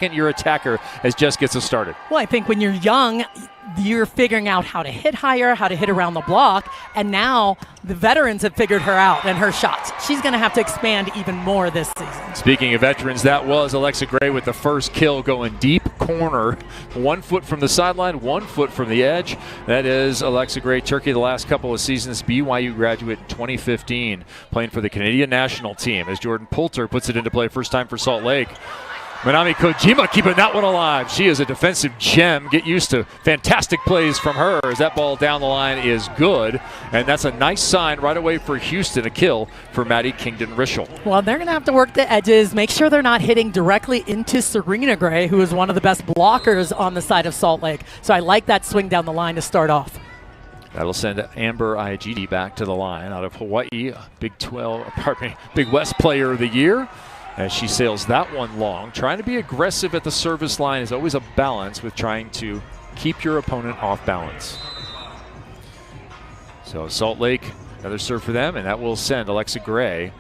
Your attacker as Jess gets us started. Well, I think when you're young, you're figuring out how to hit higher, how to hit around the block, and now the veterans have figured her out and her shots. She's going to have to expand even more this season. Speaking of veterans, that was Alexa Gray with the first kill going deep corner. 1 foot from the sideline, 1 foot from the edge. That is Alexa Gray, Turkey the last couple of seasons, BYU graduate in 2015, playing for the Canadian national team as Jordan Poulter puts it into play first time for Salt Lake. Manami Kojima keeping that one alive. She is a defensive gem. Get used to fantastic plays from her as that ball down the line is good. And that's a nice sign right away for Houston, a kill for Maddie Kingdon-Rischel. Well, they're going to have to work the edges, make sure they're not hitting directly into Serena Gray, who is one of the best blockers on the side of Salt Lake. So I like that swing down the line to start off. That'll send Amber Iagidi back to the line out of Hawaii, Big West Player of the Year. As she sails that one long. Trying to be aggressive at the service line is always a balance with trying to keep your opponent off balance. So Salt Lake, another serve for them, and that will send Alexa Gray,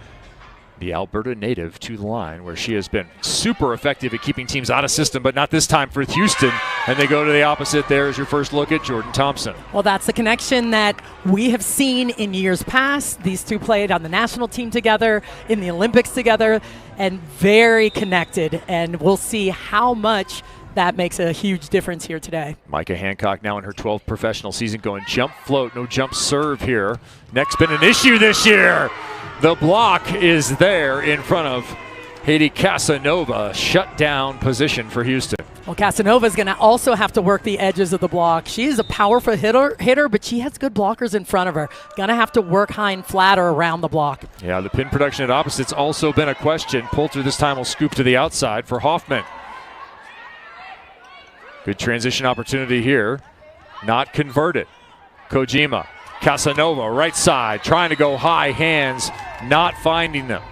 the Alberta native, to the line where she has been super effective at keeping teams out of system, but not this time for Houston. And they go to the opposite. There's your first look at Jordan Thompson. Well, that's the connection that we have seen in years past. These two played on the national team together, in the Olympics together, and very connected. And we'll see how much that makes a huge difference here today. Micah Hancock now in her 12th professional season going jump float, no jump serve here. Neck's been an issue this year. The block is there in front of Haiti Casanova. Shut down position for Houston. Well, Casanova is going to also have to work the edges of the block. She is a powerful hitter, but she has good blockers in front of her. Going to have to work high and flatter around the block. Yeah, the pin production at opposites also been a question. Poulter this time will scoop to the outside for Hoffman. Good transition opportunity here. Not converted. Kojima. Casanova, right side, trying to go high, hands, not finding them.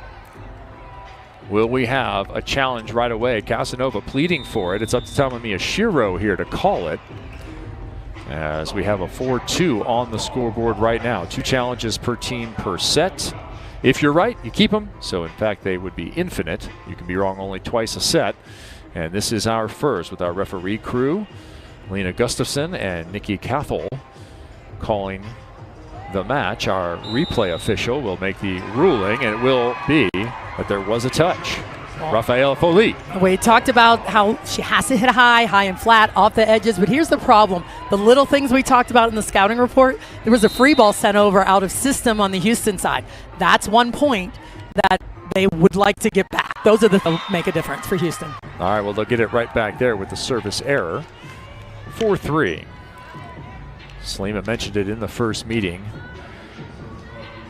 Will we have a challenge right away? Casanova pleading for it. It's up to Tamamiya Shiro here to call it, as we have a 4-2 on the scoreboard right now. 2 challenges per team per set. If you're right, you keep them. So, in fact, they would be infinite. You can be wrong only twice a set. And this is our first with our referee crew, Lena Gustafson and Nikki Cathell, calling the match. Our replay official will make the ruling, and it will be that there was a touch. Rafaela Foley. We talked about how she has to hit high and flat off the edges, but here's the problem. The little things we talked about in the scouting report, there was a free ball sent over out of system on the Houston side. That's 1 point that they would like to get back. Those are the make a difference for Houston. All right, well, they'll get it right back there with the service error. 4-3. Salima mentioned it in the first meeting.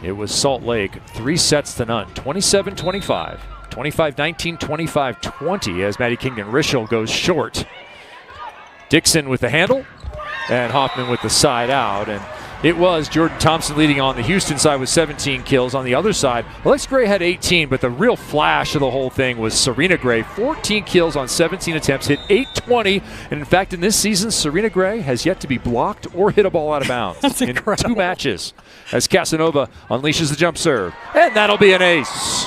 It was Salt Lake 3 sets to none, 27-25, 25-19, 25-20 as Maddie Kingdon-Rischel goes short. Dixon with the handle and Hoffman with the side out. And it was Jordan Thompson leading on the Houston side with 17 kills. On the other side, Alexa Gray had 18, but the real flash of the whole thing was Serena Gray. 14 kills on 17 attempts, hit 820. And in fact, in this season, Serena Gray has yet to be blocked or hit a ball out of bounds That's in incredible. 2 matches as Casanova unleashes the jump serve. And that'll be an ace.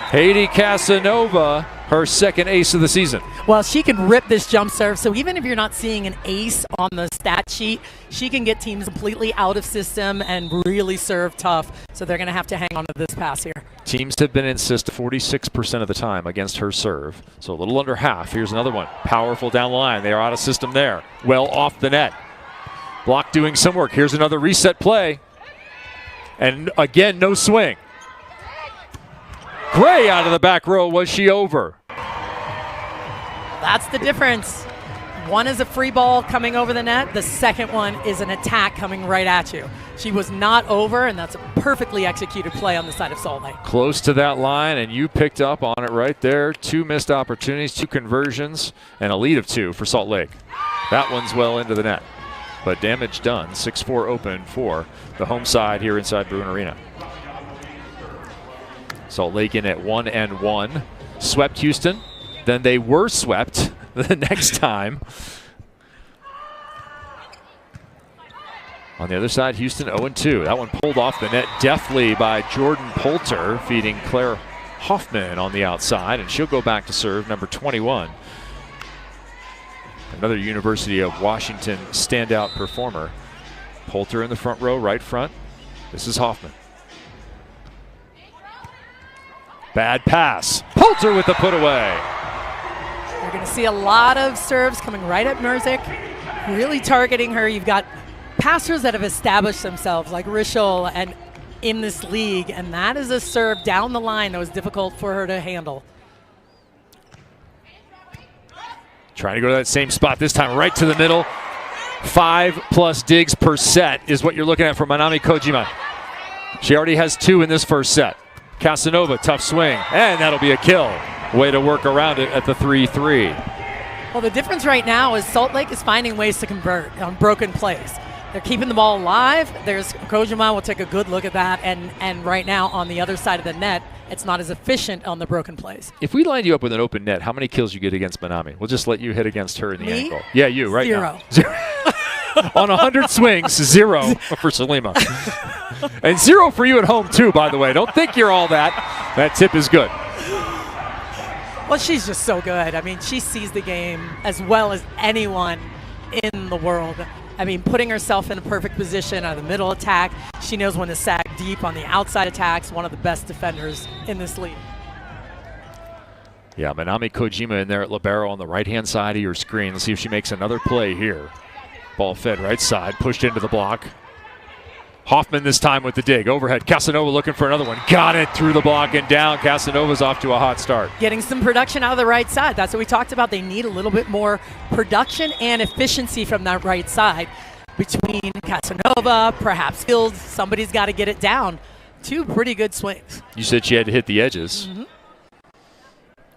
Haiti Casanova, her second ace of the season. Well, she can rip this jump serve, so even if you're not seeing an ace on the stat sheet, she can get teams completely out of system and really serve tough, so they're going to have to hang on to this pass here. Teams have been in system 46% of the time against her serve, so a little under half. Here's another one. Powerful down the line. They are out of system there. Well off the net. Block doing some work. Here's another reset play. And again, no swing. Gray out of the back row. Was she over? That's the difference. One is a free ball coming over the net. The second one is an attack coming right at you. She was not over, and that's a perfectly executed play on the side of Salt Lake. Close to that line, and you picked up on it right there. 2 missed opportunities, 2 conversions, and a lead of 2 for Salt Lake. That one's well into the net, but damage done. 6-4 open for the home side here inside Bruin Arena. Salt Lake in at 1-1. Swept Houston. Then they were swept the next time. On the other side, Houston 0-2. That one pulled off the net deftly by Jordan Poulter, feeding Claire Hoffman on the outside, and she'll go back to serve number 21 Another University of Washington standout performer. Poulter in the front row, right front. This is Hoffman. Bad pass. Poulter with the put away. You're going to see a lot of serves coming right at Merzick, really targeting her. You've got passers that have established themselves like Rischel and in this league, and that is a serve down the line that was difficult for her to handle. Trying to go to that same spot, this time right to the middle. 5+ digs per set is what you're looking at for Manami Kojima. She already has 2 in this first set. Casanova, tough swing, and that'll be a kill. Way to work around it at the 3-3. Well, the difference right now is Salt Lake is finding ways to convert on broken plays. They're keeping the ball alive. There's Kojima will take a good look at that, and right now on the other side of the net, it's not as efficient on the broken plays. If we lined you up with an open net, how many kills you get against Manami? We'll just let you hit against her in the Me? angle. Yeah, you right 0. now. 0. On 100 swings, 0 for Salima. And 0 for you at home too, by the way. Don't think you're all that. That tip is good. Well, she's just so good. I mean, she sees the game as well as anyone in the world. I mean, putting herself in a perfect position on the middle attack. She knows when to sag deep on the outside attacks. One of the best defenders in this league. Yeah, Manami Kojima in there at libero on the right-hand side of your screen. Let's see if she makes another play here. Ball fed right side, pushed into the block. Hoffman this time with the dig. Overhead, Casanova looking for another one. Got it through the block and down. Casanova's off to a hot start. Getting some production out of the right side. That's what we talked about. They need a little bit more production and efficiency from that right side. Between Casanova, perhaps Fields, somebody's got to get it down. 2 pretty good swings. You said she had to hit the edges.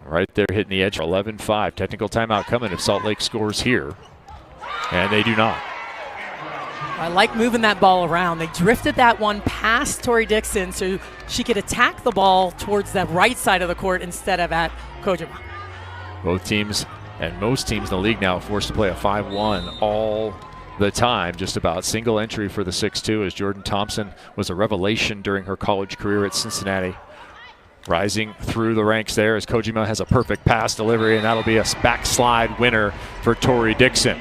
Right there hitting the edge for 11-5. Technical timeout coming if Salt Lake scores here. And they do not. I like moving that ball around. They drifted that one past Tori Dixon so she could attack the ball towards that right side of the court instead of at Kojima. Both teams and most teams in the league now forced to play a 5-1 all the time. Just about single entry for the 6-2 as Jordan Thompson was a revelation during her college career at Cincinnati. Rising through the ranks there as Kojima has a perfect pass delivery, and that'll be a backslide winner for Tori Dixon.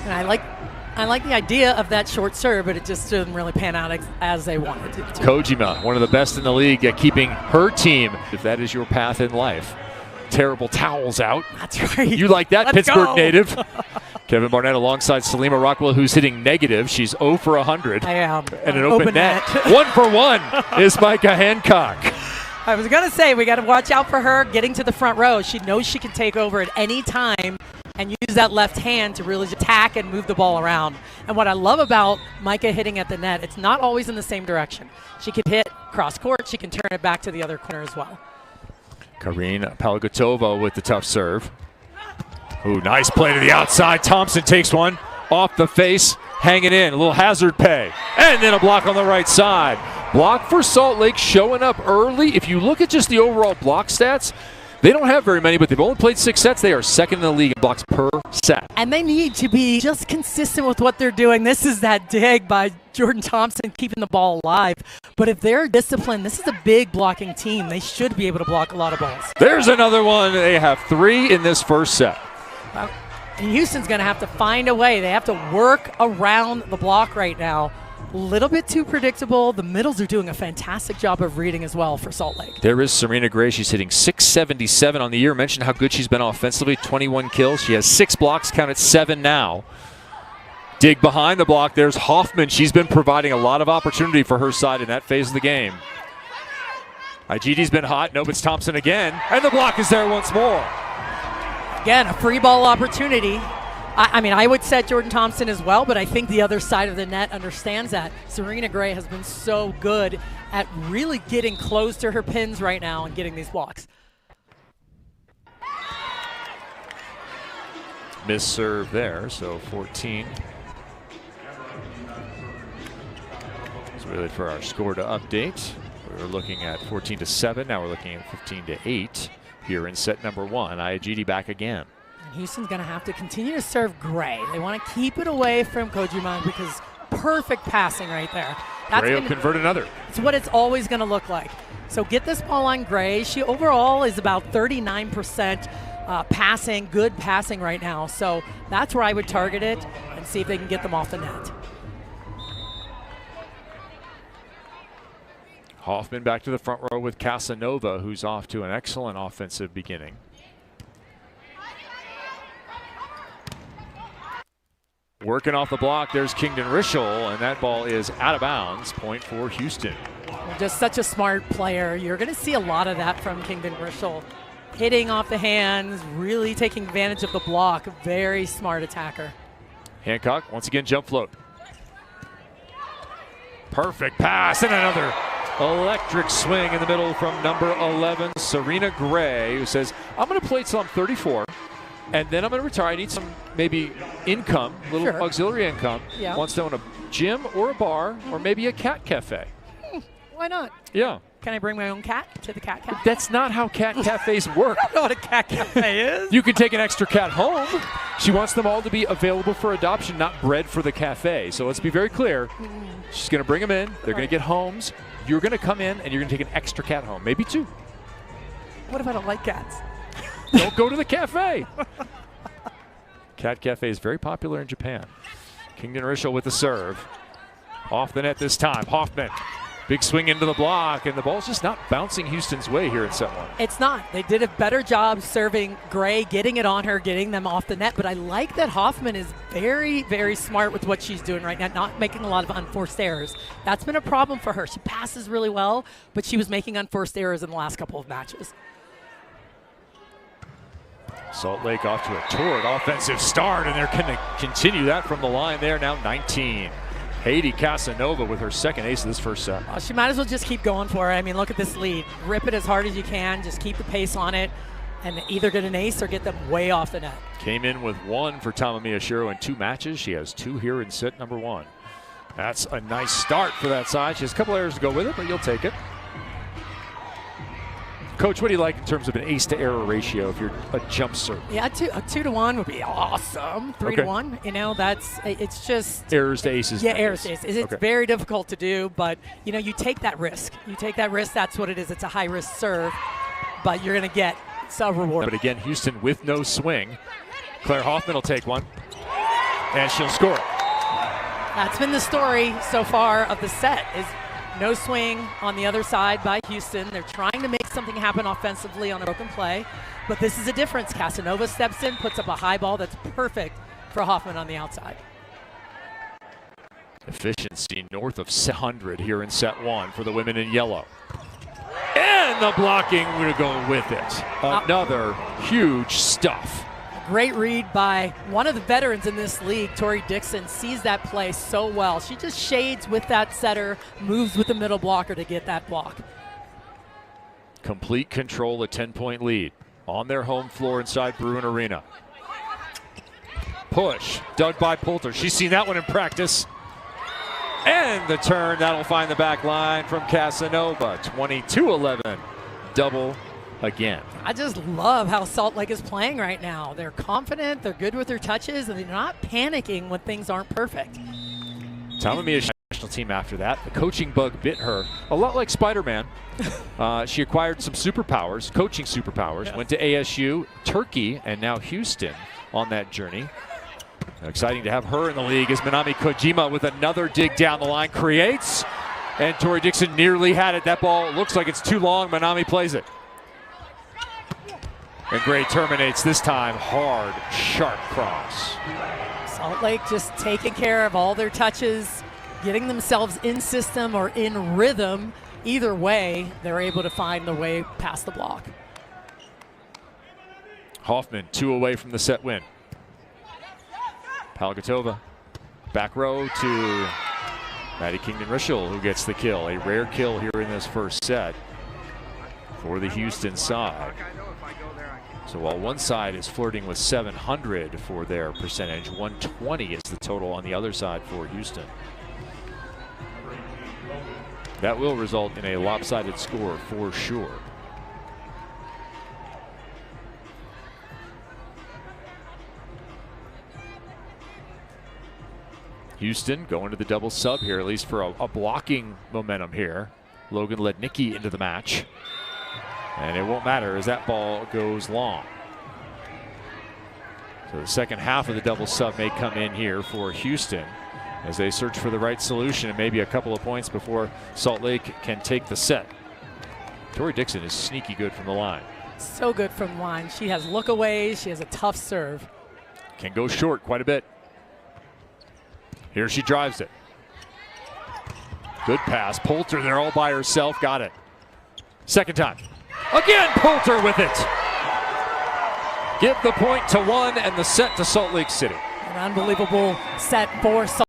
And I like the idea of that short serve, but it just didn't really pan out as they wanted it to. Kojima, one of the best in the league at keeping her team, if that is your path in life. Terrible towels out. That's right. You like that, Let's Pittsburgh go. native. Kevin Barnett alongside Salima Rockwell, who's hitting negative. She's 0 for 100. I am. And an open net. 1 for 1 is Micah Hancock. I was going to say, we got to watch out for her getting to the front row. She knows she can take over at any time and use that left hand to really attack and move the ball around. And what I love about Micah hitting at the net, it's not always in the same direction. She can hit cross court. She can turn it back to the other corner as well. Karine Palgatova with the tough serve. Ooh, nice play to the outside. Thompson takes one off the face, hanging in. A little hazard pay. And then a block on the right side. Block for Salt Lake showing up early. If you look at just the overall block stats, they don't have very many, but they've only played 6 sets. They are second in the league in blocks per set. And they need to be just consistent with what they're doing. This is that dig by Jordan Thompson keeping the ball alive. But if they're disciplined, this is a big blocking team. They should be able to block a lot of balls. There's another one. They have 3 in this first set. And Houston's going to have to find a way. They have to work around the block right now. A little bit too predictable. The middles are doing a fantastic job of reading as well for Salt Lake. There is Serena Gray. She's hitting .677 on the year. Mentioned how good she's been offensively, 21 kills. She has 6 blocks, counted 7 now. Dig behind the block. There's Hoffman. She's been providing a lot of opportunity for her side in that phase of the game. Igidi's been hot. No, it's Thompson again. And the block is there once more. Again, a free ball opportunity. I mean, I would set Jordan Thompson as well, but I think the other side of the net understands that. Serena Gray has been so good at really getting close to her pins right now and getting these blocks. Miss serve there, so 14. So really for our score to update, we were looking at 14-7. Now we're looking at 15-8 here in set number 1. Iagidi back again. Houston's going to have to continue to serve Gray. They want to keep it away from Kojima because perfect passing right there. Gray will convert another. It's what it's always going to look like. So get this ball on Gray. She overall is about 39% passing, good passing right now. So that's where I would target it and see if they can get them off the net. Hoffman back to the front row with Casanova, who's off to an excellent offensive beginning. Working off the block, there's Kingdon Rischel, and that ball is out of bounds. Point for Houston. Just such a smart player. You're going to see a lot of that from Kingdon Rischel. Hitting off the hands, really taking advantage of the block. Very smart attacker. Hancock, once again, jump float. Perfect pass, and another electric swing in the middle from number 11, Serena Gray, who says, I'm going to play till I'm 34. And then I'm going to retire. I need some maybe income, little auxiliary income. Yeah. Wants to own a gym or a bar or maybe a cat cafe. Why not? Yeah. Can I bring my own cat to the cat cafe? That's not how cat cafes work. I don't know what a cat cafe is. You can take an extra cat home. She wants them all to be available for adoption, not bred for the cafe. So let's be very clear. She's going to bring them in. They're going to get homes. You're going to come in and you're going to take an extra cat home, maybe 2. What if I don't like cats? Don't go to the cafe. Cat cafe is very popular in Japan. Kingdon Rischel with the serve. Off the net this time. Hoffman. Big swing into the block, and the ball's just not bouncing Houston's way here in set 1. It's not. They did a better job serving Gray, getting it on her, getting them off the net. But I like that Hoffman is very, very smart with what she's doing right now, not making a lot of unforced errors. That's been a problem for her. She passes really well, but she was making unforced errors in the last couple of matches. Salt Lake off to a torrid offensive start, and they're going to continue that from the line there. Now 19. Haiti Casanova with her second ace of this first set. She might as well just keep going for it. I mean, look at this lead. Rip it as hard as you can. Just keep the pace on it and either get an ace or get them way off the net. Came in with 1 for Tamamiya Shiro in 2 matches. She has 2 here in set number 1. That's a nice start for that side. She has a couple errors to go with it, but you'll take it. Coach, what do you like in terms of an ace to error ratio if you're a jump serve? Yeah, a 2 to 1 would be awesome. 3 to 1, you know, it's just errors to aces. Yeah, errors to aces. It's very difficult to do, but you know, you take that risk. You take that risk. That's what it is. It's a high risk serve, but you're going to get some reward. But again, Houston with no swing. Claire Hoffman will take one, and she'll score it. That's been the story so far of the set. Is no swing on the other side by Houston. They're trying to make something happen offensively on a broken play, but this is a difference. Casanova steps in, puts up a high ball that's perfect for Hoffman on the outside. Efficiency north of 100 here in set 1 for the women in yellow. And the blocking, we're going with it. Another huge stuff. Great read by one of the veterans in this league, Tori Dixon, sees that play so well. She just shades with that setter, moves with the middle blocker to get that block. Complete control, a 10-point lead on their home floor inside Bruin Arena. Push, dug by Poulter. She's seen that one in practice. And the turn, that'll find the back line from Casanova. 22-11, double again. I just love how Salt Lake is playing right now. They're confident, they're good with their touches, and they're not panicking when things aren't perfect. Tamamiya national team after that. The coaching bug bit her, a lot like Spider-Man. She acquired some superpowers, coaching superpowers, yes. Went to ASU, Turkey, and now Houston on that journey. Exciting to have her in the league as Minami Kojima with another dig down the line creates, and Tori Dixon nearly had it. That ball looks like it's too long. Minami plays it. And Gray terminates this time hard, sharp cross. Salt Lake just taking care of all their touches, getting themselves in system or in rhythm. Either way, they're able to find the way past the block. Hoffman 2 away from the set win. Palgatova back row to Maddie Kingdon Rischel, who gets the kill. A rare kill here in this first set for the Houston side. So while one side is flirting with 700 for their percentage, 120 is the total on the other side for Houston. That will result in a lopsided score for sure. Houston going to the double sub here, at least for a blocking momentum here. Logan Lednicki into the match. And it won't matter as that ball goes long. So the second half of the double sub may come in here for Houston as they search for the right solution and maybe a couple of points before Salt Lake can take the set. Tori Dixon is sneaky good from the line. So good from the line. She has lookaways. She has a tough serve. Can go short quite a bit. Here she drives it. Good pass. Poulter there all by herself. Got it. Second time. Again, Poulter with it. Give the point to 1 and the set to Salt Lake City. An unbelievable set for Salt